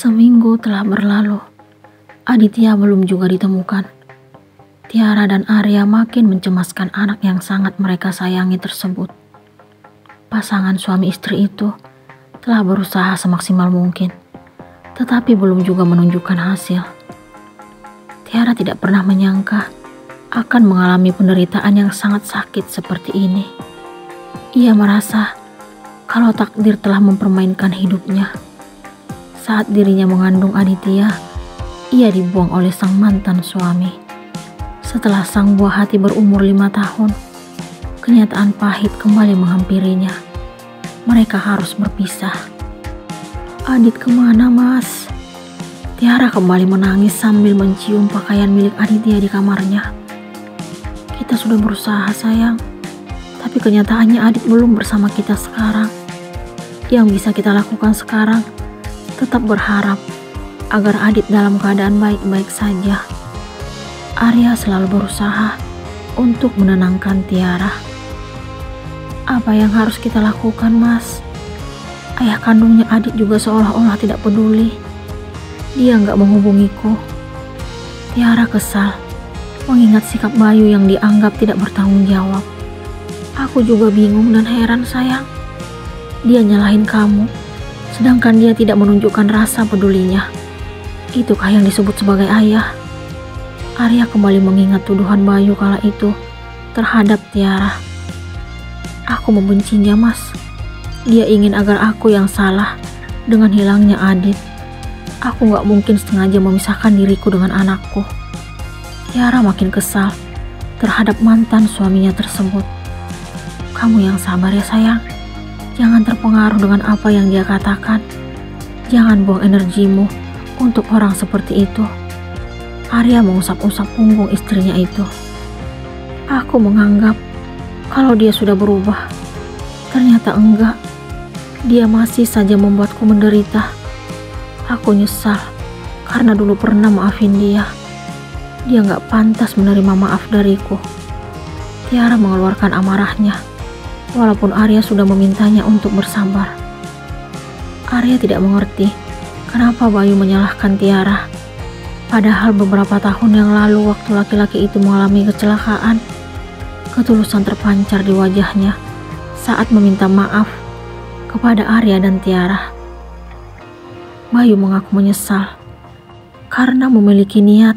Seminggu telah berlalu. Aditya belum juga ditemukan. Tiara dan Arya makin mencemaskan anak yang sangat mereka sayangi tersebut. Pasangan suami istri itu telah berusaha semaksimal mungkin, tetapi belum juga menunjukkan hasil. Tiara tidak pernah menyangka akan mengalami penderitaan yang sangat sakit seperti ini. Ia merasa kalau takdir telah mempermainkan hidupnya. Saat dirinya mengandung Aditya, ia dibuang oleh sang mantan suami. Setelah sang buah hati berumur 5 tahun, kenyataan pahit kembali menghampirinya. Mereka harus berpisah. "Adit kemana, Mas?" Tiara kembali menangis sambil mencium pakaian milik Aditya di kamarnya. "Kita sudah berusaha, sayang. Tapi kenyataannya Adit belum bersama kita sekarang. Yang bisa kita lakukan sekarang, tetap berharap agar Adit dalam keadaan baik-baik saja." Arya selalu berusaha untuk menenangkan Tiara. "Apa yang harus kita lakukan, Mas? Ayah kandungnya Adit juga seolah-olah tidak peduli. Dia nggak menghubungiku." Tiara kesal mengingat sikap Bayu yang dianggap tidak bertanggung jawab. "Aku juga bingung dan heran, sayang. Dia nyalahin kamu, sedangkan dia tidak menunjukkan rasa pedulinya. Itukah yang disebut sebagai ayah?" Arya kembali mengingat tuduhan Bayu kala itu terhadap Tiara. "Aku membencinya, Mas. Dia ingin agar aku yang salah dengan hilangnya Adit. Aku gak mungkin sengaja memisahkan diriku dengan anakku." Tiara makin kesal terhadap mantan suaminya tersebut. "Kamu yang sabar ya, sayang. Jangan terpengaruh dengan apa yang dia katakan. Jangan buang energimu untuk orang seperti itu." Arya mengusap-usap punggung istrinya itu. "Aku menganggap kalau dia sudah berubah. Ternyata enggak. Dia masih saja membuatku menderita. Aku nyesal karena dulu pernah maafin dia. Dia gak pantas menerima maaf dariku." Tiara mengeluarkan amarahnya, walaupun Arya sudah memintanya untuk bersabar. Arya tidak mengerti kenapa Bayu menyalahkan Tiara. Padahal beberapa tahun yang lalu waktu laki-laki itu mengalami kecelakaan, ketulusan terpancar di wajahnya saat meminta maaf kepada Arya dan Tiara. Bayu mengaku menyesal karena memiliki niat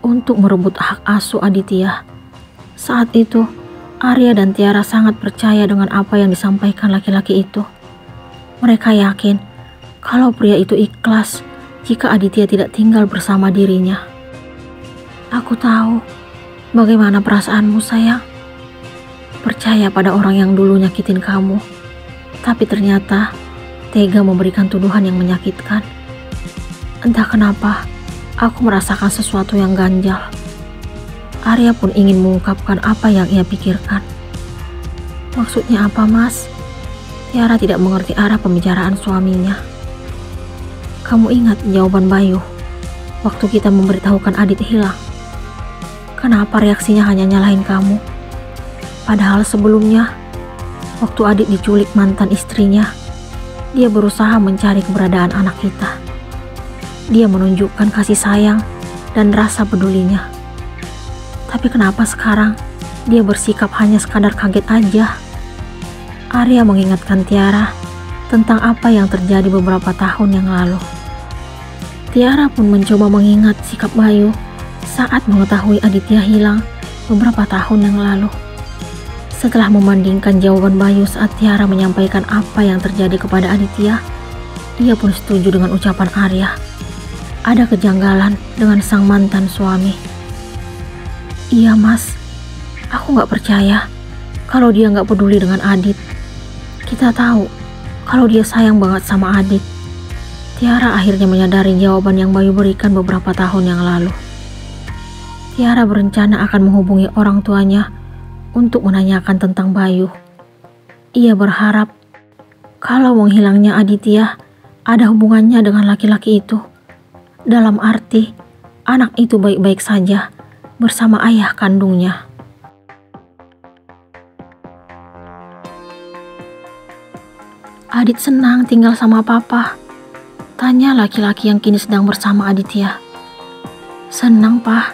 untuk merebut hak asuh Aditya. Saat itu, Arya dan Tiara sangat percaya dengan apa yang disampaikan laki-laki itu. Mereka yakin kalau pria itu ikhlas jika Aditya tidak tinggal bersama dirinya. "Aku tahu bagaimana perasaanmu, sayang. Percaya pada orang yang dulu nyakitin kamu, tapi ternyata tega memberikan tuduhan yang menyakitkan. Entah kenapa, aku merasakan sesuatu yang ganjal." Arya pun ingin mengungkapkan apa yang ia pikirkan. "Maksudnya apa, Mas?" Tiara tidak mengerti arah pembicaraan suaminya. "Kamu ingat jawaban Bayu waktu kita memberitahukan Adit hilang? Kenapa reaksinya hanya nyalahin kamu? Padahal sebelumnya, waktu Adit diculik mantan istrinya, dia berusaha mencari keberadaan anak kita. Dia menunjukkan kasih sayang dan rasa pedulinya. Tapi kenapa sekarang dia bersikap hanya sekadar kaget aja?" Arya mengingatkan Tiara tentang apa yang terjadi beberapa tahun yang lalu. Tiara pun mencoba mengingat sikap Bayu saat mengetahui Aditya hilang beberapa tahun yang lalu. Setelah membandingkan jawaban Bayu saat Tiara menyampaikan apa yang terjadi kepada Aditya, ia pun setuju dengan ucapan Arya. Ada kejanggalan dengan sang mantan suami. "Iya, Mas. Aku gak percaya kalau dia gak peduli dengan Adit. Kita tahu kalau dia sayang banget sama Adit." Tiara akhirnya menyadari jawaban yang Bayu berikan beberapa tahun yang lalu. Tiara berencana akan menghubungi orang tuanya untuk menanyakan tentang Bayu. Ia berharap kalau menghilangnya Aditya ada hubungannya dengan laki-laki itu. Dalam arti, anak itu baik-baik saja bersama ayah kandungnya. Adit senang tinggal sama papa. Tanya laki-laki yang kini sedang bersama Aditya. Senang, Pak.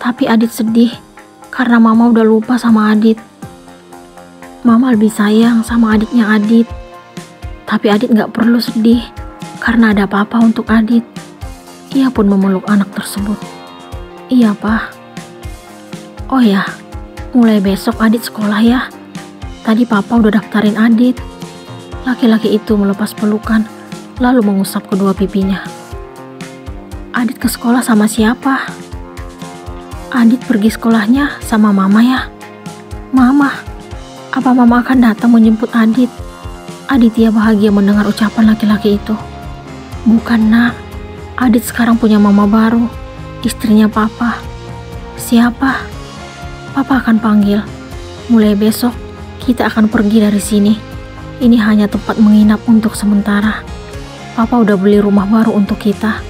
Tapi Adit sedih karena Mama udah lupa sama Adit. Mama lebih sayang sama adiknya Adit. Tapi Adit gak perlu sedih karena ada Papa untuk Adit. Ia pun memeluk anak tersebut. Iya, Pak. Oh ya, mulai besok Adit sekolah ya. Tadi Papa udah daftarin Adit. Laki-laki itu melepas pelukan lalu mengusap kedua pipinya. Adit ke sekolah sama siapa? Adit pergi sekolahnya sama Mama ya. Mama, apa Mama akan datang menjemput Adit? Aditya bahagia mendengar ucapan laki-laki itu. Bukan, Nak. Adit sekarang punya Mama baru, istrinya Papa. Siapa? Papa akan panggil. Mulai besok kita akan pergi dari sini. Ini hanya tempat menginap untuk sementara. Papa udah beli rumah baru untuk kita.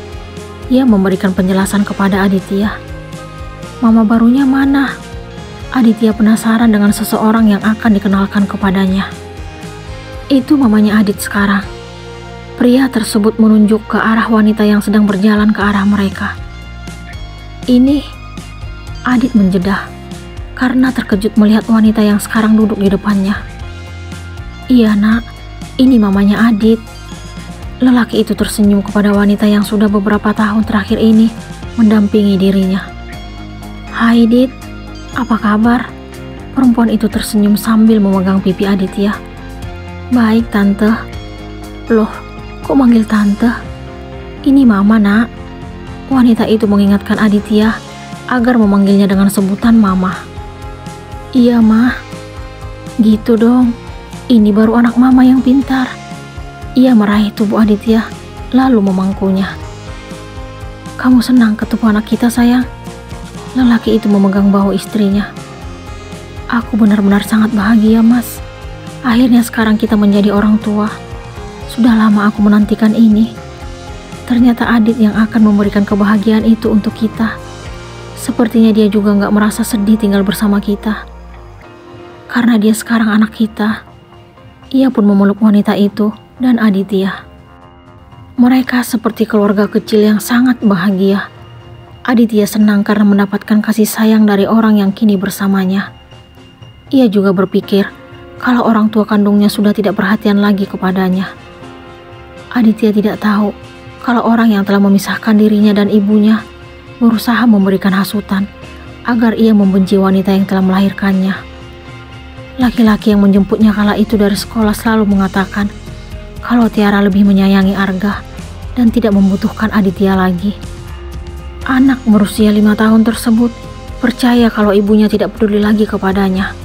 Ia memberikan penjelasan kepada Aditya. Mama barunya mana? Aditya penasaran dengan seseorang yang akan dikenalkan kepadanya. Itu mamanya Adit sekarang. Pria tersebut menunjuk ke arah wanita yang sedang berjalan ke arah mereka. Ini, Adit menjeda karena terkejut melihat wanita yang sekarang duduk di depannya. Iya, Nak, ini mamanya Adit. Lelaki itu tersenyum kepada wanita yang sudah beberapa tahun terakhir ini mendampingi dirinya. Hai Dit, apa kabar? Perempuan itu tersenyum sambil memegang pipi Aditya. Baik, Tante. Loh, kok manggil Tante? Ini Mama, Nak. Wanita itu mengingatkan Aditya agar memanggilnya dengan sebutan Mama. Iya, Ma. Gitu dong. Ini baru anak Mama yang pintar. Ia meraih tubuh Aditya lalu memangkunya. Kamu senang ketemu anak kita, sayang? Lelaki itu memegang bahu istrinya. Aku benar-benar sangat bahagia, Mas. Akhirnya sekarang kita menjadi orang tua. Sudah lama aku menantikan ini. Ternyata Adit yang akan memberikan kebahagiaan itu untuk kita. Sepertinya dia juga gak merasa sedih tinggal bersama kita. Karena dia sekarang anak kita. Ia pun memeluk wanita itu dan Aditya. Mereka seperti keluarga kecil yang sangat bahagia. Aditya senang karena mendapatkan kasih sayang dari orang yang kini bersamanya. Ia juga berpikir kalau orang tua kandungnya sudah tidak perhatian lagi kepadanya. Aditya tidak tahu kalau orang yang telah memisahkan dirinya dan ibunya berusaha memberikan hasutan agar ia membenci wanita yang telah melahirkannya. Laki-laki yang menjemputnya kala itu dari sekolah selalu mengatakan kalau Tiara lebih menyayangi Arga dan tidak membutuhkan Aditya lagi. Anak berusia 5 tahun tersebut percaya kalau ibunya tidak peduli lagi kepadanya.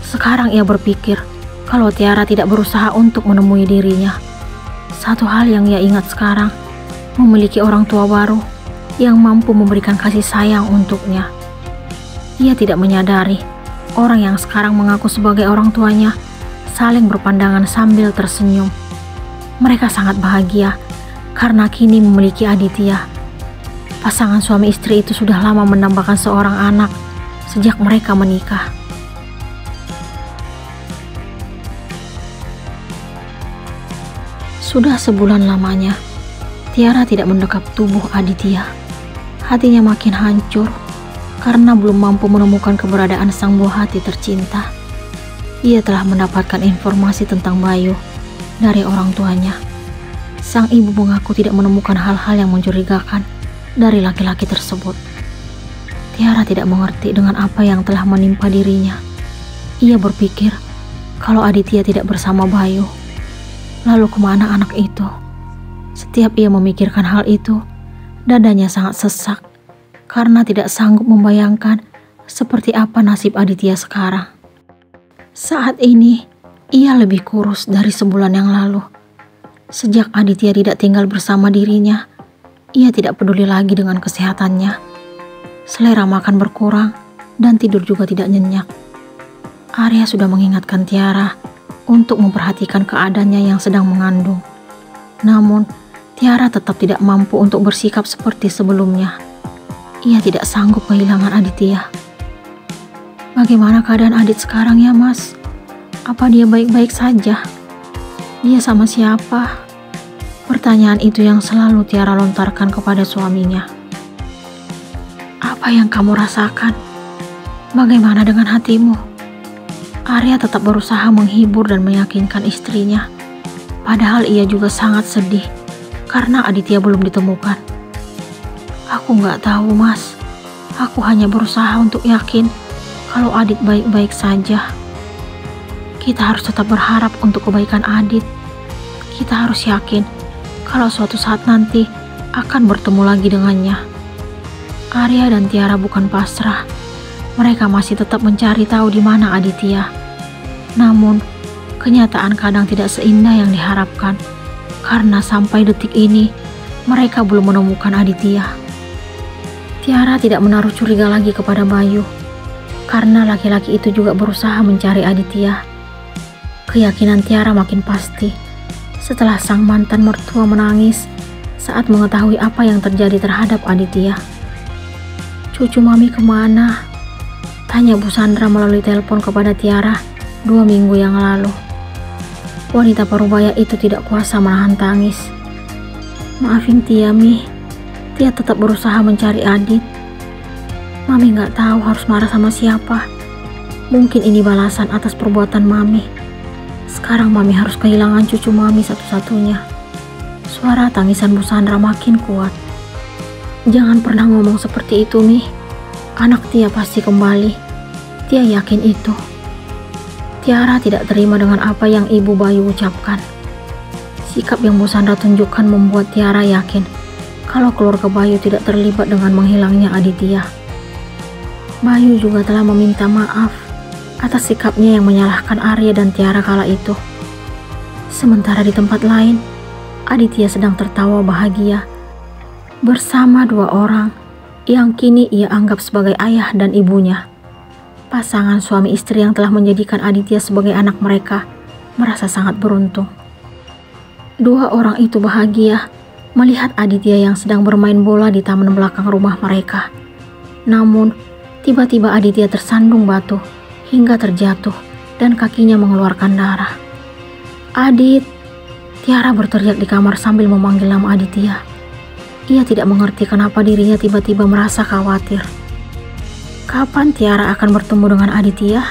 Sekarang ia berpikir kalau Tiara tidak berusaha untuk menemui dirinya. Satu hal yang ia ingat sekarang, memiliki orang tua baru yang mampu memberikan kasih sayang untuknya. Ia tidak menyadari orang yang sekarang mengaku sebagai orang tuanya saling berpandangan sambil tersenyum. Mereka sangat bahagia karena kini memiliki Aditya. Pasangan suami istri itu sudah lama menambahkan seorang anak sejak mereka menikah. Sudah sebulan lamanya, Tiara tidak mendekap tubuh Aditya. Hatinya makin hancur karena belum mampu menemukan keberadaan sang buah hati tercinta. Ia telah mendapatkan informasi tentang Bayu dari orang tuanya. Sang ibu mengaku tidak menemukan hal-hal yang mencurigakan dari laki-laki tersebut. Tiara tidak mengerti dengan apa yang telah menimpa dirinya. Ia berpikir kalau Aditya tidak bersama Bayu. Lalu kemana anak itu? Setiap ia memikirkan hal itu, dadanya sangat sesak karena tidak sanggup membayangkan seperti apa nasib Aditya sekarang. Saat ini, ia lebih kurus dari sebulan yang lalu. Sejak Aditya tidak tinggal bersama dirinya, ia tidak peduli lagi dengan kesehatannya. Selera makan berkurang dan tidur juga tidak nyenyak. Arya sudah mengingatkan Tiara untuk memperhatikan keadaannya yang sedang mengandung. Namun, Tiara tetap tidak mampu untuk bersikap seperti sebelumnya. Ia tidak sanggup kehilangan Aditya. Bagaimana keadaan Adit sekarang ya, Mas? Apa dia baik-baik saja? Dia sama siapa? Pertanyaan itu yang selalu Tiara lontarkan kepada suaminya. Apa yang kamu rasakan? Bagaimana dengan hatimu? Arya tetap berusaha menghibur dan meyakinkan istrinya. Padahal ia juga sangat sedih karena Aditya belum ditemukan. Aku nggak tahu, Mas. Aku hanya berusaha untuk yakin kalau Adit baik-baik saja. Kita harus tetap berharap untuk kebaikan Adit. Kita harus yakin kalau suatu saat nanti akan bertemu lagi dengannya. Arya dan Tiara bukan pasrah. Mereka masih tetap mencari tahu di mana Aditya. Namun, kenyataan kadang tidak seindah yang diharapkan. Karena sampai detik ini, mereka belum menemukan Aditya. Tiara tidak menaruh curiga lagi kepada Bayu. Karena laki-laki itu juga berusaha mencari Aditya. Keyakinan Tiara makin pasti setelah sang mantan mertua menangis saat mengetahui apa yang terjadi terhadap Aditya. Cucu mami kemana? Tanya Bu Sandra melalui telepon kepada Tiara 2 minggu yang lalu. Wanita parubaya itu tidak kuasa menahan tangis. Maafin Tia, Mi. Tia tetap berusaha mencari Adit. Mami gak tahu harus marah sama siapa. Mungkin ini balasan atas perbuatan Mami. Sekarang Mami harus kehilangan cucu Mami satu-satunya. Suara tangisan Bu Sandra makin kuat. Jangan pernah ngomong seperti itu, Mi. Anak Tia pasti kembali. Tia yakin itu. Tiara tidak terima dengan apa yang Ibu Bayu ucapkan. Sikap yang Bu Sandra tunjukkan membuat Tiara yakin kalau keluarga Bayu tidak terlibat dengan menghilangnya Aditya. Bayu juga telah meminta maaf atas sikapnya yang menyalahkan Arya dan Tiara kala itu. Sementara di tempat lain, Aditya sedang tertawa bahagia bersama 2 orang yang kini ia anggap sebagai ayah dan ibunya. Pasangan suami istri yang telah menjadikan Aditya sebagai anak mereka merasa sangat beruntung. 2 orang itu bahagia melihat Aditya yang sedang bermain bola di taman belakang rumah mereka. Namun, tiba-tiba Aditya tersandung batu hingga terjatuh dan kakinya mengeluarkan darah. Adit! Tiara berteriak di kamar sambil memanggil nama Aditya. Ia tidak mengerti kenapa dirinya tiba-tiba merasa khawatir. Kapan Tiara akan bertemu dengan Aditya?